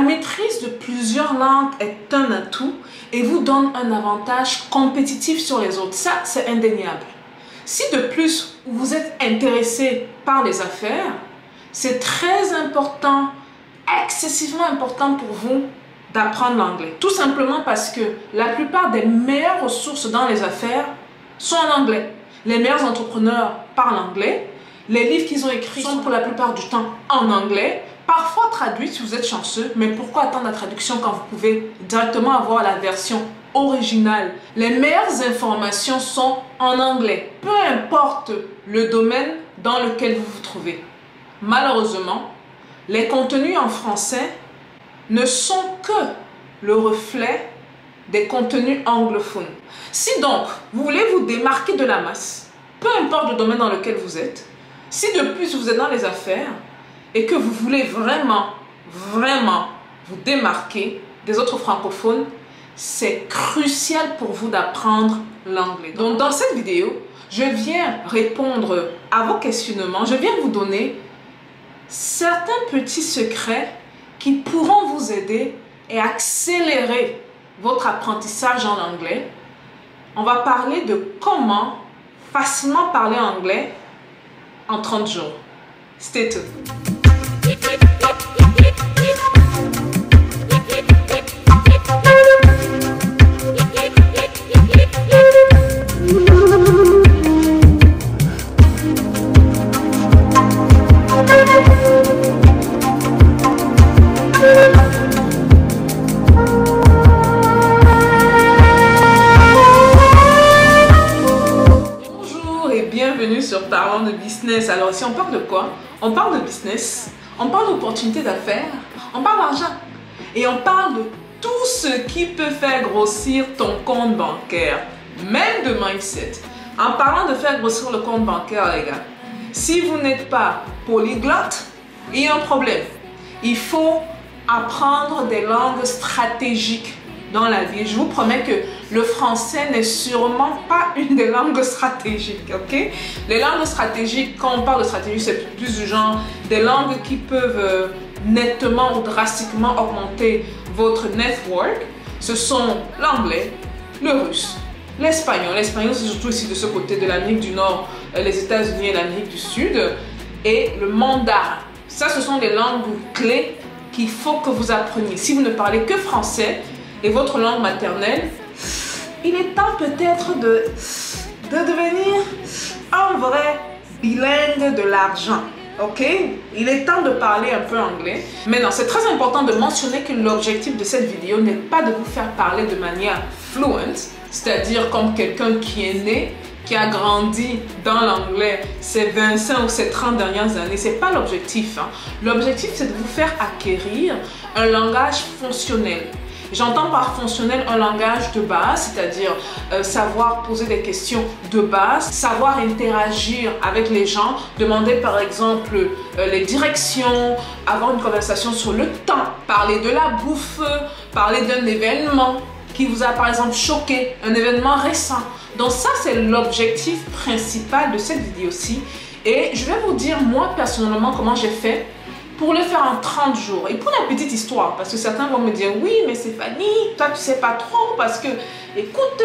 maîtrise de plusieurs langues est un atout et vous donne un avantage compétitif sur les autres. Ça, c'est indéniable. Si de plus, vous êtes intéressé par les affaires, c'est très important, excessivement important pour vous d'apprendre l'anglais. Tout simplement parce que la plupart des meilleures ressources dans les affaires sont en anglais. Les meilleurs entrepreneurs parlent anglais. Les livres qu'ils ont écrits sont pour la plupart du temps en anglais. Parfois traduits si vous êtes chanceux, mais pourquoi attendre la traduction quand vous pouvez directement avoir la version originale? Les meilleures informations sont en anglais, peu importe le domaine dans lequel vous vous trouvez. Malheureusement, les contenus en français ne sont que le reflet des contenus anglophones. Si donc, vous voulez vous démarquer de la masse, peu importe le domaine dans lequel vous êtes, si de plus vous êtes dans les affaires et que vous voulez vraiment vous démarquer des autres francophones, c'est crucial pour vous d'apprendre l'anglais. Donc dans cette vidéo, je viens répondre à vos questionnements, je viens vous donner certains petits secrets qui pourront vous aider et accélérer votre apprentissage en anglais. On va parler de comment facilement parler anglais en 30 jours. Stay tuned. Sur Parlons de business. Alors ici on parle de quoi? On parle de business, on parle d'opportunités d'affaires, on parle d'argent et on parle de tout ce qui peut faire grossir ton compte bancaire, même de mindset. En parlant de faire grossir le compte bancaire, les gars, si vous n'êtes pas polyglotte, il y a un problème. Il faut apprendre des langues stratégiques dans la vie. Je vous promets que le français n'est sûrement pas une des langues stratégiques, ok? Les langues stratégiques, quand on parle de stratégie, c'est plus du genre des langues qui peuvent nettement ou drastiquement augmenter votre network. Ce sont l'anglais, le russe, l'espagnol. L'espagnol, c'est surtout ici de ce côté de l'Amérique du Nord, les États-Unis et l'Amérique du Sud, et le mandarin. Ça, ce sont des langues clés qu'il faut que vous appreniez. Si vous ne parlez que français et votre langue maternelle, il est temps peut-être de devenir un vrai bilingue de l'argent, ok? Il est temps de parler un peu anglais. Maintenant, c'est très important de mentionner que l'objectif de cette vidéo n'est pas de vous faire parler de manière fluent, c'est-à-dire comme quelqu'un qui est né, qui a grandi dans l'anglais ces 25 ou ces 30 dernières années. C'est pas l'objectif, hein. L'objectif, c'est de vous faire acquérir un langage fonctionnel. J'entends par fonctionnel un langage de base, c'est-à-dire savoir poser des questions de base, savoir interagir avec les gens, demander par exemple les directions, avoir une conversation sur le temps, parler de la bouffe, parler d'un événement qui vous a par exemple choqué, un événement récent. Donc ça, c'est l'objectif principal de cette vidéo-ci. Et je vais vous dire moi personnellement comment j'ai fait pour le faire en 30 jours. Et pour la petite histoire, parce que certains vont me dire, oui, mais Stéphanie, toi tu sais pas trop, parce que, écoute,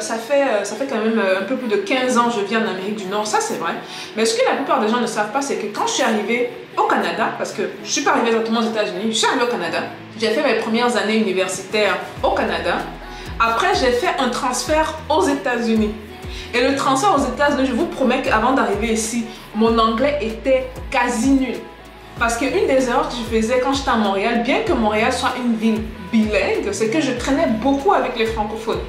ça fait quand même un peu plus de 15 ans que je vis en Amérique du Nord, ça c'est vrai. Mais ce que la plupart des gens ne savent pas, c'est que quand je suis arrivée au Canada, parce que je suis pas arrivée exactement aux États-Unis, je suis arrivée au Canada, j'ai fait mes premières années universitaires au Canada. Après, j'ai fait un transfert aux États-Unis. Et le transfert aux États-Unis, je vous promets qu'avant d'arriver ici, mon anglais était quasi nul. Parce qu'une des erreurs que je faisais quand j'étais à Montréal, bien que Montréal soit une ville bilingue, c'est que je traînais beaucoup avec les francophones.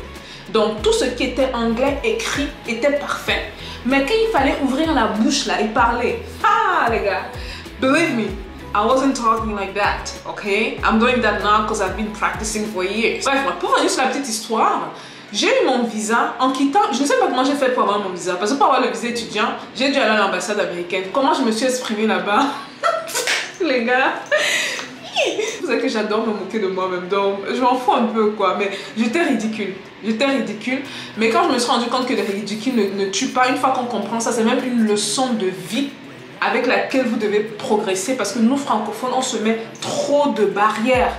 Donc tout ce qui était anglais écrit était parfait. Mais quand il fallait ouvrir la bouche là et parler, ah les gars, believe me, I wasn't talking like that, okay? I'm doing that now because I've been practicing for years. Bref, pour revenir sur la petite histoire, j'ai eu mon visa en quittant. Je ne sais pas comment j'ai fait pour avoir mon visa. Parce que pour avoir le visa étudiant, j'ai dû aller à l'ambassade américaine. Comment je me suis exprimée là-bas? Les gars, vous savez que j'adore me moquer de moi-même, donc je m'en fous un peu quoi, mais j'étais ridicule, mais quand je me suis rendu compte que le ridicule ne tue pas, une fois qu'on comprend ça, c'est même une leçon de vie avec laquelle vous devez progresser parce que nous, francophones, on se met trop de barrières.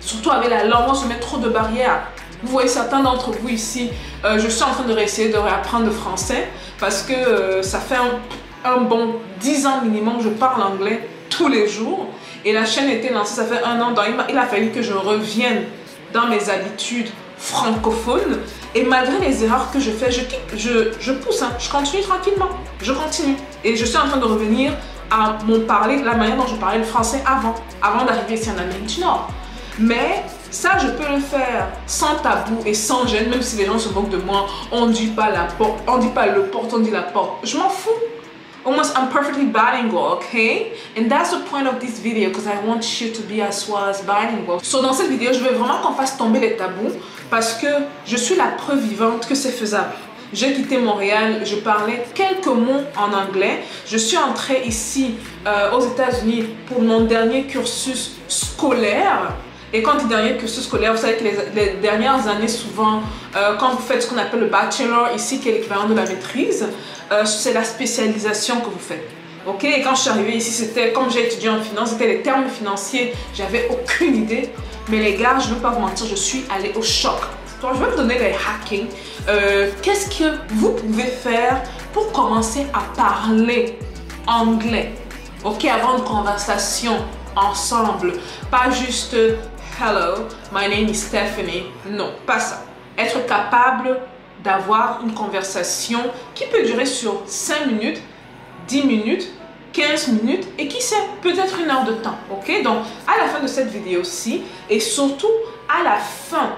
Surtout avec la langue, on se met trop de barrières. Vous voyez certains d'entre vous ici, je suis en train de réessayer de réapprendre le français parce que ça fait un bon 10 ans minimum, je parle anglais tous les jours. Et la chaîne était lancée, ça fait 1 an, donc il a fallu que je revienne dans mes habitudes francophones. Et malgré les erreurs que je fais, je pousse, hein, je continue tranquillement, je continue. Et je suis en train de revenir à mon parler, la manière dont je parlais le français avant d'arriver ici en Amérique du Nord. Mais ça, je peux le faire sans tabou et sans gêne, même si les gens se moquent de moi. On ne dit pas la porte, on ne dit pas le porte, on dit la porte. Je m'en fous. Almost I'm perfectly bilingual, okay? And that's the point of this video because I want you to be as well as bilingual. So dans cette vidéo, je veux vraiment qu'on fasse tomber les tabous parce que je suis la preuve vivante que c'est faisable. J'ai quitté Montréal, je parlais quelques mots en anglais. Je suis entrée ici aux États-Unis pour mon dernier cursus scolaire. Et quand il dernier cursus scolaire, vous savez que les dernières années, souvent, quand vous faites ce qu'on appelle le bachelor ici, qui est l'équivalent de la maîtrise, c'est la spécialisation que vous faites. Ok? Et quand je suis arrivée ici, c'était, comme j'ai étudié en finance, c'était les termes financiers, j'avais aucune idée. Mais les gars, je ne veux pas vous mentir, je suis allée au choc. Donc, je vais vous donner les hacking. Qu'est-ce que vous pouvez faire pour commencer à parler anglais? Ok, avoir une conversation ensemble, pas juste hello, my name is Stephanie. Non, pas ça. Être capable d'avoir une conversation qui peut durer sur 5 minutes, 10 minutes, 15 minutes et qui sait, peut-être 1 heure de temps. Ok, donc à la fin de cette vidéo-ci et surtout à la fin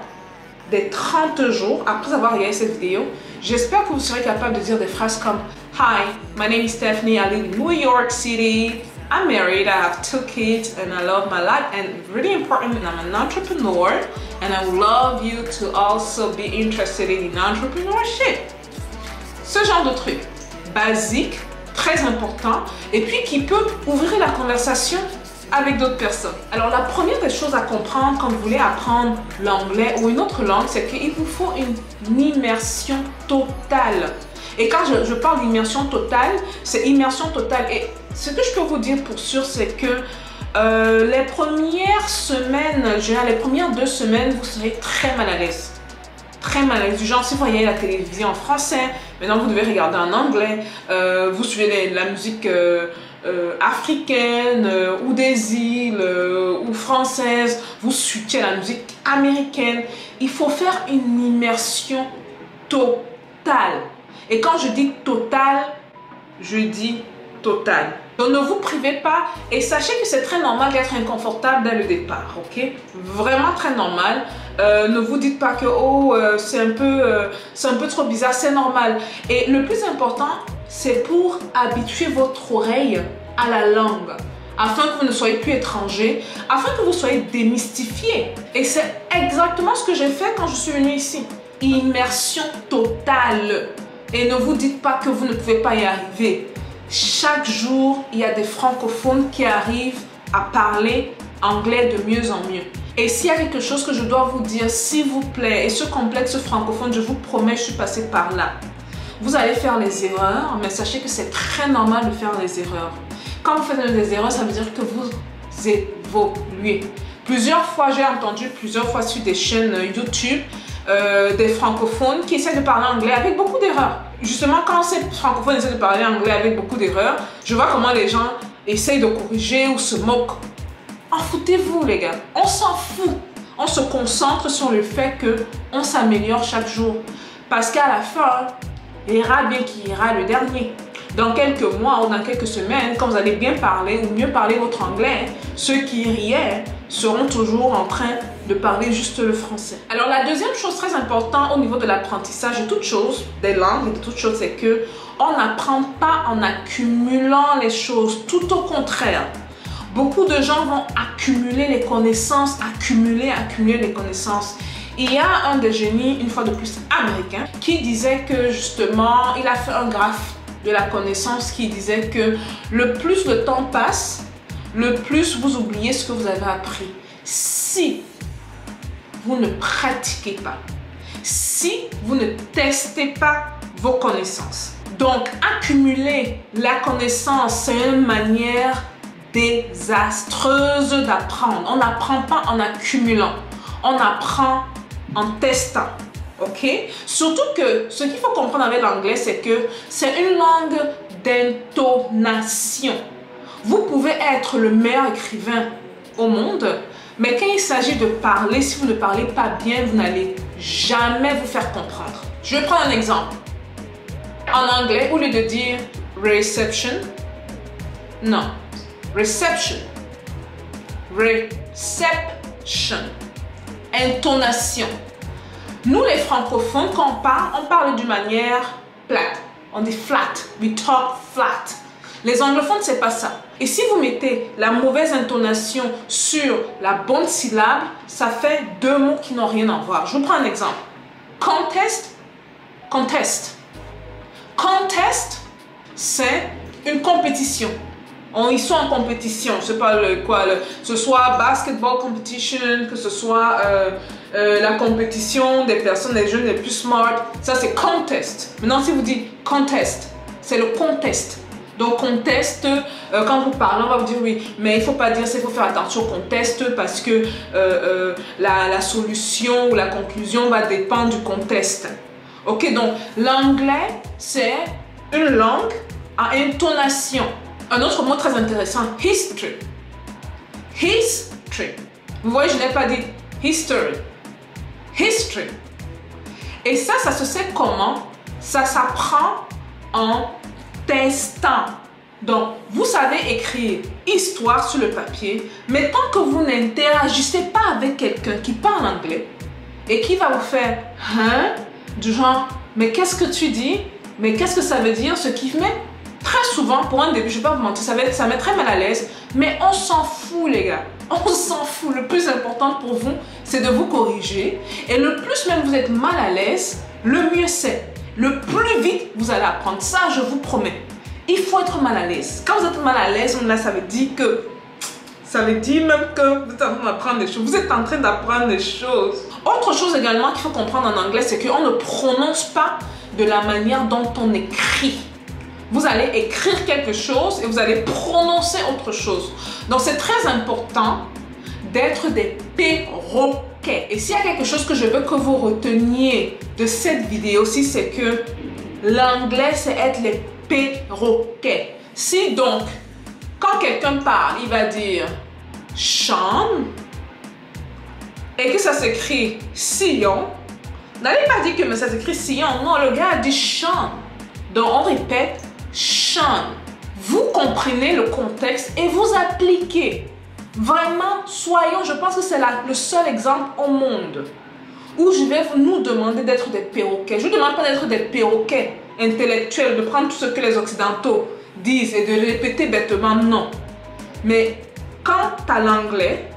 des 30 jours après avoir regardé cette vidéo, j'espère que vous serez capable de dire des phrases comme Hi, my name is Stephanie, I live in New York City. I'm married, I have 2 kids, and I love my life, and really important, and I'm an entrepreneur, and I would love you to also be interested in entrepreneurship. Ce genre de truc basique, très important, et puis qui peut ouvrir la conversation avec d'autres personnes. Alors la première des choses à comprendre quand vous voulez apprendre l'anglais ou une autre langue, c'est qu'il vous faut une immersion totale. Et quand je parle d'immersion totale, c'est immersion totale. Et ce que je peux vous dire pour sûr, c'est que les premières semaines, les premières 2 semaines, vous serez très mal à l'aise. Très mal à l'aise. Du genre, si vous voyez la télévision en français, maintenant vous devez regarder en anglais, vous suivez la musique africaine ou des îles ou française, vous suivez la musique américaine. Il faut faire une immersion totale. Et quand je dis total, je dis total. Donc ne vous privez pas et sachez que c'est très normal d'être inconfortable dès le départ, ok? Vraiment très normal. Ne vous dites pas que oh, c'est un peu trop bizarre, c'est normal. Et le plus important, c'est pour habituer votre oreille à la langue, afin que vous ne soyez plus étranger, afin que vous soyez démystifié. Et c'est exactement ce que j'ai fait quand je suis venue ici. Immersion totale. Et ne vous dites pas que vous ne pouvez pas y arriver. Chaque jour, il y a des francophones qui arrivent à parler anglais de mieux en mieux. Et s'il y a quelque chose que je dois vous dire, s'il vous plaît, et ce complexe francophone, je vous promets, je suis passée par là. Vous allez faire les erreurs, mais sachez que c'est très normal de faire les erreurs. Quand vous faites des erreurs, ça veut dire que vous évoluez. Plusieurs fois, j'ai entendu plusieurs fois sur des chaînes YouTube, des francophones qui essaient de parler anglais avec beaucoup d'erreurs. Justement, quand ces francophones essaient de parler anglais avec beaucoup d'erreurs, je vois comment les gens essayent de corriger ou se moquent. En foutez-vous les gars, on s'en fout. On se concentre sur le fait qu'on s'améliore chaque jour. Parce qu'à la fin, il ira bien qui ira le dernier. Dans quelques mois ou dans quelques semaines, quand vous allez bien parler ou mieux parler votre anglais, ceux qui riaient seront toujours en train de parler juste le français. Alors la deuxième chose très importante au niveau de l'apprentissage de toutes choses, des langues et de toutes choses, c'est que on n'apprend pas en accumulant les choses, tout au contraire. Beaucoup de gens vont accumuler les connaissances, accumuler les connaissances. Il y a un des génies, une fois de plus américain, qui disait que justement, il a fait un graphe de la connaissance qui disait que le plus le temps passe, le plus vous oubliez ce que vous avez appris. Si vous ne pratiquez pas, si vous ne testez pas vos connaissances. Donc, accumuler la connaissance, c'est une manière désastreuse d'apprendre. On n'apprend pas en accumulant, on apprend en testant. Ok? Surtout que ce qu'il faut comprendre avec l'anglais, c'est que c'est une langue d'intonation. Vous pouvez être le meilleur écrivain au monde, mais quand il s'agit de parler, si vous ne parlez pas bien, vous n'allez jamais vous faire comprendre. Je vais prendre un exemple. En anglais, au lieu de dire reception, non, reception, reception, intonation. Nous les francophones, quand on parle d'une manière plate. On dit flat, we talk flat. Les anglophones, c'est pas ça. Et si vous mettez la mauvaise intonation sur la bonne syllabe, ça fait deux mots qui n'ont rien à voir. Je vous prends un exemple. Contest, contest. Contest, c'est une compétition. Ils sont en compétition. Je sais pas que ce soit basketball competition, que ce soit la compétition des personnes, des jeunes les plus smart. Ça, c'est contest. Maintenant, si vous dites contest, c'est le contest. Donc, contest, quand vous parlez, on va vous dire oui, mais il ne faut pas dire ça, il faut faire attention au contest parce que la solution ou la conclusion va dépendre du contest. Ok, donc l'anglais, c'est une langue à intonation. Un autre mot très intéressant, history. History. Vous voyez, je n'ai pas dit history. History. Et ça se sait comment? Ça s'apprend en testant. Donc, vous savez écrire histoire sur le papier, mais tant que vous n'interagissez pas avec quelqu'un qui parle anglais et qui va vous faire « hein ?» du genre « mais qu'est-ce que tu dis? Mais qu'est-ce que ça veut dire? » Ce qui met très souvent, pour un début, je ne vais pas vous mentir, ça met très mal à l'aise, mais on s'en fout les gars. On s'en fout. Le plus important pour vous, c'est de vous corriger. Et le plus même vous êtes mal à l'aise, le mieux c'est. Le plus vite vous allez apprendre. Ça, je vous promets. Il faut être mal à l'aise. Quand vous êtes mal à l'aise, là, ça veut dire que... Ça veut dire même que vous êtes en train d'apprendre des choses. Vous êtes en train d'apprendre des choses. Autre chose également qu'il faut comprendre en anglais, c'est qu'on ne prononce pas de la manière dont on écrit. Vous allez écrire quelque chose et vous allez prononcer autre chose. Donc, c'est très important d'être des perroquets. Et s'il y a quelque chose que je veux que vous reteniez de cette vidéo-ci, c'est que l'anglais, c'est être les perroquets. Si donc, quand quelqu'un parle, il va dire Sean et que ça s'écrit Sillon, n'allez pas dire que mais ça s'écrit Sillon. Non, le gars a dit Sean. Donc, on répète Sean. Vous comprenez le contexte et vous appliquez. Vraiment, soyons, je pense que c'est le seul exemple au monde où je vais nous demander d'être des perroquets. Je ne vous demande pas d'être des perroquets intellectuels, de prendre tout ce que les Occidentaux disent et de le répéter bêtement, non. Mais quant à l'anglais,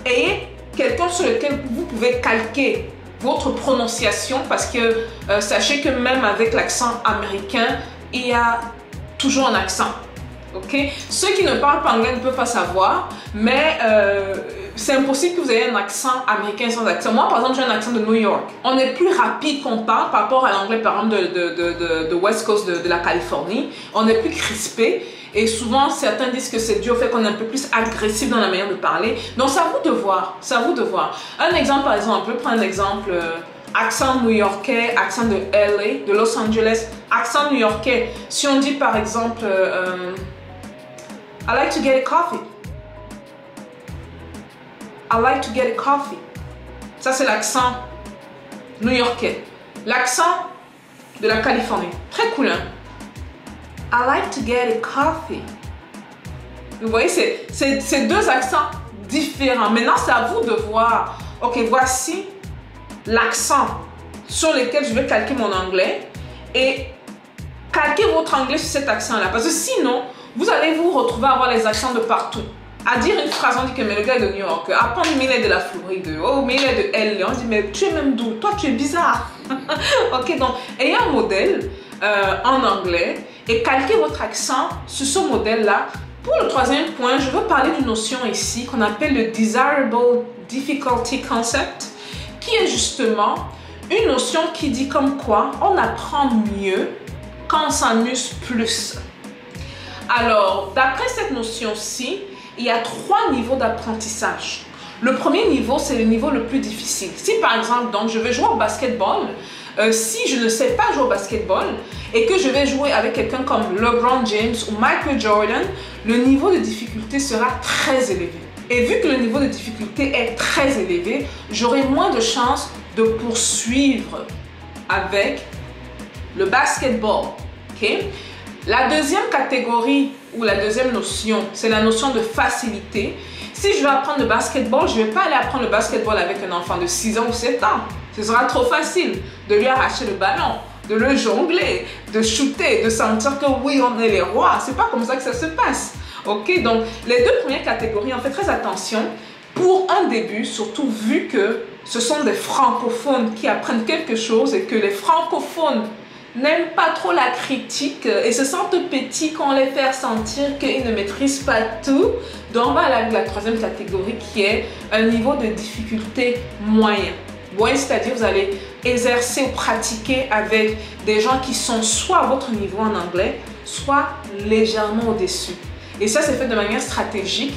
ayez quelqu'un sur lequel vous pouvez calquer votre prononciation parce que sachez que même avec l'accent américain, il y a toujours un accent. Okay? Ceux qui ne parlent pas anglais ne peuvent pas savoir, mais c'est impossible que vous ayez un accent américain sans accent. Moi, par exemple, j'ai un accent de New York. On est plus rapide qu'on parle par rapport à l'anglais, par exemple, de West Coast de la Californie. On est plus crispé. Et souvent, certains disent que c'est dû au fait qu'on est un peu plus agressif dans la manière de parler. Donc, c'est à vous de voir. C'est à vous de voir. Un exemple, par exemple, on peut prendre l'exemple accent new-yorkais, accent de LA, de Los Angeles, accent new-yorkais. Si on dit, par exemple, I like to get a coffee. I like to get a coffee. Ça, c'est l'accent new-yorkais. L'accent de la Californie. Très cool, hein? I like to get a coffee. Vous voyez, c'est deux accents différents. Maintenant, c'est à vous de voir. Ok, voici l'accent sur lequel je vais calquer mon anglais. Et calquer votre anglais sur cet accent-là. Parce que sinon, vous allez vous retrouver à avoir les accents de partout. À dire une phrase, on dit que mais le gars est de New York. Apprendre, mais il est de la Floride. Oh, mais il est de LA. On dit, mais tu es même d'où? Toi, tu es bizarre. Ok, donc, ayez un modèle en anglais et calquez votre accent sur ce modèle-là. Pour le troisième point, je veux parler d'une notion ici qu'on appelle le Desirable Difficulty Concept, qui est justement une notion qui dit comme quoi on apprend mieux quand on s'amuse plus. Alors, d'après cette notion-ci, il y a 3 niveaux d'apprentissage. Le premier niveau, c'est le niveau le plus difficile. Si par exemple, donc, je vais jouer au basketball, si je ne sais pas jouer au basketball et que je vais jouer avec quelqu'un comme LeBron James ou Michael Jordan, le niveau de difficulté sera très élevé. Et vu que le niveau de difficulté est très élevé, j'aurai moins de chances de poursuivre avec le basketball. Okay? La deuxième catégorie ou la deuxième notion, c'est la notion de facilité. Si je veux apprendre le basketball, je ne vais pas aller apprendre le basketball avec un enfant de 6 ans ou 7 ans. Ce sera trop facile de lui arracher le ballon, de le jongler, de shooter, de sentir que oui, on est les rois. C'est pas comme ça que ça se passe. Ok, donc les 2 premières catégories, on fait très attention pour un début, surtout vu que ce sont des francophones qui apprennent quelque chose et que les francophones n'aiment pas trop la critique et se sentent petits quand on les fait sentir qu'ils ne maîtrisent pas tout. Donc on va aller avec la 3e catégorie qui est un niveau de difficulté moyen. Moyen, c'est-à-dire vous allez exercer ou pratiquer avec des gens qui sont soit à votre niveau en anglais, soit légèrement au-dessus. Et ça, c'est fait de manière stratégique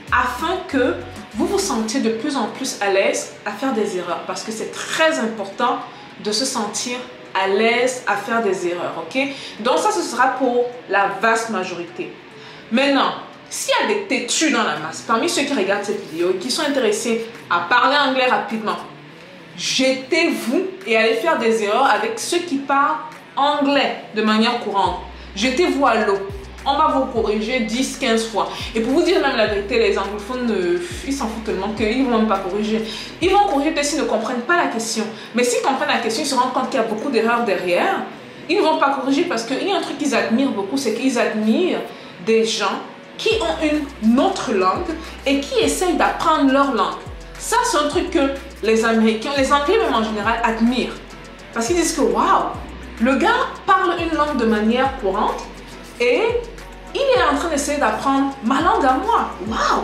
afin que vous vous sentiez de plus en plus à l'aise à faire des erreurs. Parce que c'est très important de se sentir à l'aise à faire des erreurs, ok? Donc ça, ce sera pour la vaste majorité. Maintenant, s'il y a des têtus dans la masse, parmi ceux qui regardent cette vidéo et qui sont intéressés à parler anglais rapidement, jetez-vous et allez faire des erreurs avec ceux qui parlent anglais de manière courante. Jetez-vous à l'eau. On va vous corriger 10-15 fois. Et pour vous dire même la vérité, les anglophones, ils s'en foutent tellement qu'ils ne vont même pas corriger. Ils vont corriger peut-être s'ils ne comprennent pas la question. Mais s'ils comprennent la question, ils se rendent compte qu'il y a beaucoup d'erreurs derrière. Ils ne vont pas corriger parce qu'il y a un truc qu'ils admirent beaucoup, c'est qu'ils admirent des gens qui ont une autre langue et qui essayent d'apprendre leur langue. Ça, c'est un truc que les Américains, les Anglais même en général, admirent. Parce qu'ils disent que, waouh, le gars parle une langue de manière courante et il est en train d'essayer d'apprendre ma langue à moi. Waouh!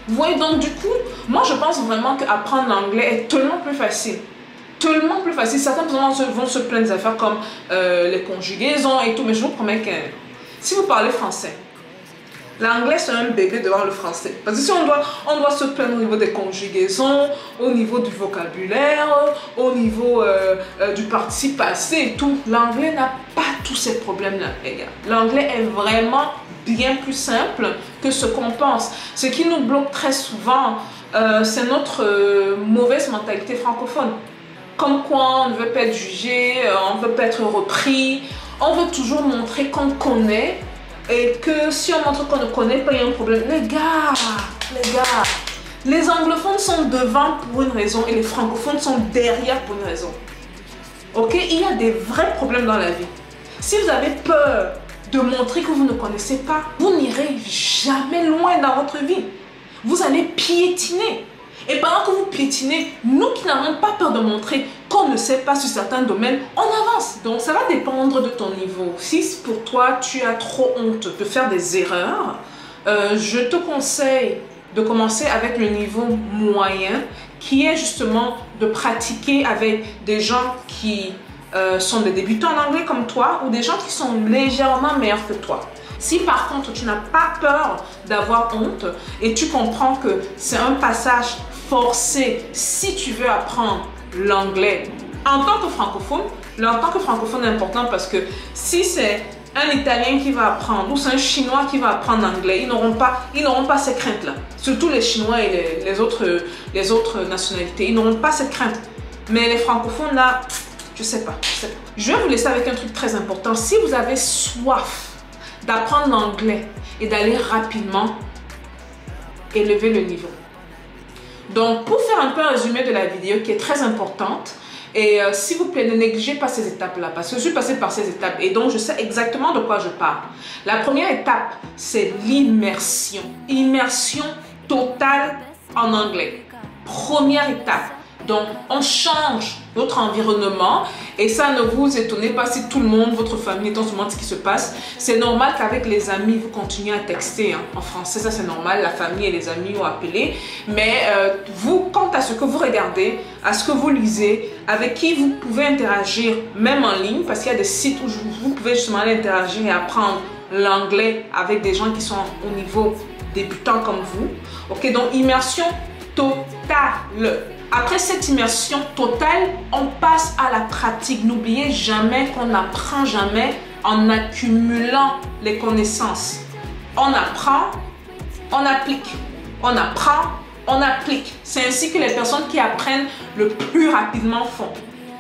Vous voyez, donc du coup, moi je pense vraiment qu'apprendre l'anglais est tellement plus facile. Tellement plus facile. Certaines personnes vont se plaindre des affaires comme les conjugaisons et tout, mais je vous promets que si vous parlez français, l'anglais c'est un bébé devant le français. Parce que si on doit se plaindre au niveau des conjugaisons, au niveau du vocabulaire, au niveau du participe passé et tout, l'anglais n'a pas tous ces problèmes-là, les gars. L'anglais est vraiment bien plus simple que ce qu'on pense. Ce qui nous bloque très souvent, c'est notre mauvaise mentalité francophone. Comme quoi on ne veut pas être jugé, on ne veut pas être repris, on veut toujours montrer qu'on connaît et que si on montre qu'on ne connaît pas, il y a un problème. Les gars, les anglophones sont devant pour une raison et les francophones sont derrière pour une raison. Ok, il y a des vrais problèmes dans la vie. Si vous avez peur de montrer que vous ne connaissez pas, vous n'irez jamais loin dans votre vie. Vous allez piétiner. Et pendant que vous piétinez, nous qui n'avons pas peur de montrer qu'on ne sait pas sur certains domaines, on avance. Donc ça va dépendre de ton niveau. Si pour toi, tu as trop honte de faire des erreurs, je te conseille de commencer avec le niveau moyen, qui est justement de pratiquer avec des gens qui sont des débutants en anglais comme toi ou des gens qui sont légèrement meilleurs que toi. Si par contre tu n'as pas peur d'avoir honte et tu comprends que c'est un passage forcé si tu veux apprendre l'anglais en tant que francophone, est important parce que si c'est un Italien qui va apprendre ou c'est un Chinois qui va apprendre l'anglais, ils n'auront pas ces craintes-là. Surtout les Chinois et les autres nationalités, ils n'auront pas cette crainte. Mais les francophones là, je sais pas. Je vais vous laisser avec un truc très important. Si vous avez soif d'apprendre l'anglais et d'aller rapidement, élever le niveau. Donc, pour faire un peu un résumé de la vidéo qui est très importante, et s'il vous plaît, ne négligez pas ces étapes-là, parce que je suis passée par ces étapes et donc je sais exactement de quoi je parle. La première étape, c'est l'immersion. Immersion totale en anglais. Première étape. Donc, on change notre environnement et ça ne vous étonnez pas si tout le monde, votre famille est en ce moment ce qui se passe. C'est normal qu'avec les amis, vous continuez à texter. En français, ça c'est normal, la famille et les amis ont appelé. Mais vous, quant à ce que vous regardez, à ce que vous lisez, avec qui vous pouvez interagir, même en ligne, parce qu'il y a des sites où vous pouvez justement aller interagir et apprendre l'anglais avec des gens qui sont au niveau débutant comme vous. Ok, donc immersion totale. Après cette immersion totale, on passe à la pratique. N'oubliez jamais qu'on n'apprend jamais en accumulant les connaissances. On apprend, on applique. On apprend, on applique. C'est ainsi que les personnes qui apprennent le plus rapidement font.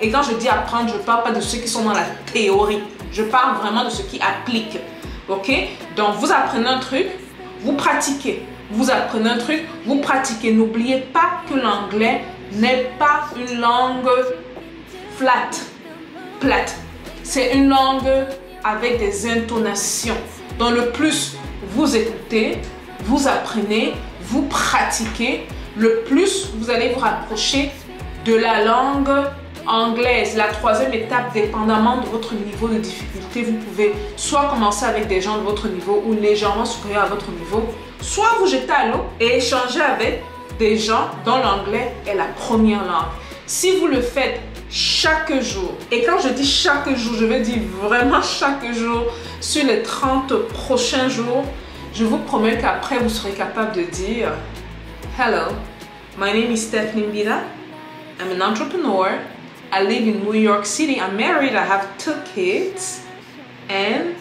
Et quand je dis apprendre, je ne parle pas de ceux qui sont dans la théorie. Je parle vraiment de ceux qui appliquent. Ok? Donc, vous apprenez un truc, vous pratiquez. Vous apprenez un truc, vous pratiquez. N'oubliez pas que l'anglais n'est pas une langue plate. C'est une langue avec des intonations. Donc le plus vous écoutez, vous apprenez, vous pratiquez, le plus vous allez vous rapprocher de la langue anglaise. La troisième étape, dépendamment de votre niveau de difficulté, vous pouvez soit commencer avec des gens de votre niveau ou légèrement supérieurs à votre niveau, soit vous jeter à l'eau et échanger avec des gens dont l'anglais est la première langue. Si vous le faites chaque jour, et quand je dis chaque jour, je veux dire vraiment chaque jour, sur les 30 prochains jours, je vous promets qu'après vous serez capable de dire Hello, my name is Stephanie Mbida. I'm an entrepreneur. I live in New York City. I'm married. I have 2 kids. And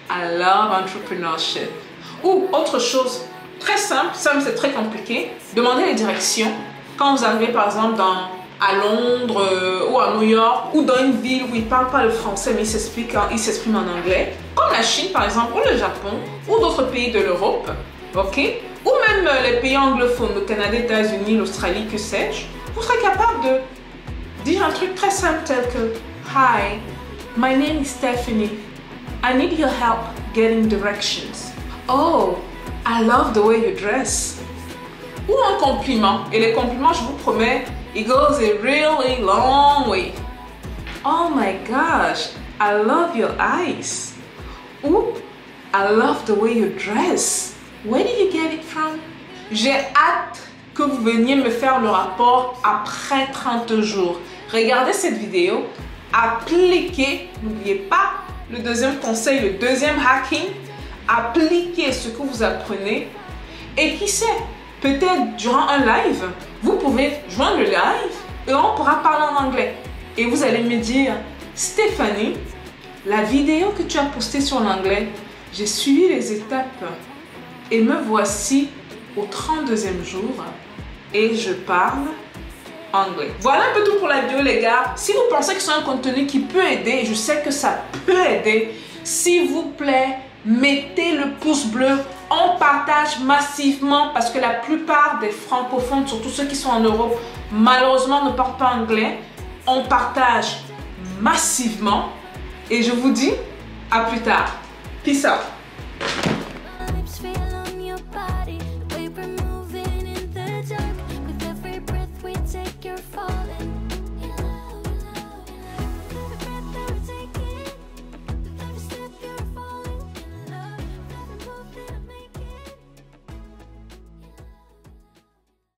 I love entrepreneurship. Ou autre chose très simple, ça c'est très compliqué. Demandez les directions. Quand vous arrivez par exemple à Londres ou à New York ou dans une ville où ils ne parlent pas le français mais ils s'expriment en anglais, comme la Chine par exemple, ou le Japon, ou d'autres pays de l'Europe, ok? Ou même les pays anglophones, le Canada, les États-Unis, l'Australie, que sais-je, vous serez capable de dire un truc très simple tel que Hi, my name is Stephanie. I need your help getting directions. Oh, I love the way you dress. Ou un compliment. Et les compliments, je vous promets, it goes a really long way. Oh my gosh, I love your eyes. Ou I love the way you dress. Where did you get it from? J'ai hâte que vous veniez me faire le rapport après 30 jours. Regardez cette vidéo, appliquez, n'oubliez pas le deuxième conseil, le deuxième hacking, appliquez ce que vous apprenez et qui sait, peut-être durant un live, vous pouvez joindre le live et on pourra parler en anglais. Et vous allez me dire, Stéphanie, la vidéo que tu as postée sur l'anglais, j'ai suivi les étapes et me voici au 32e jour et je parle anglais. Voilà un peu tout pour la vidéo les gars. Si vous pensez que c'est un contenu qui peut aider, je sais que ça peut aider, s'il vous plaît, mettez le pouce bleu. On partage massivement parce que la plupart des francophones, surtout ceux qui sont en Europe, malheureusement ne parlent pas anglais. On partage massivement et je vous dis à plus tard. Peace out.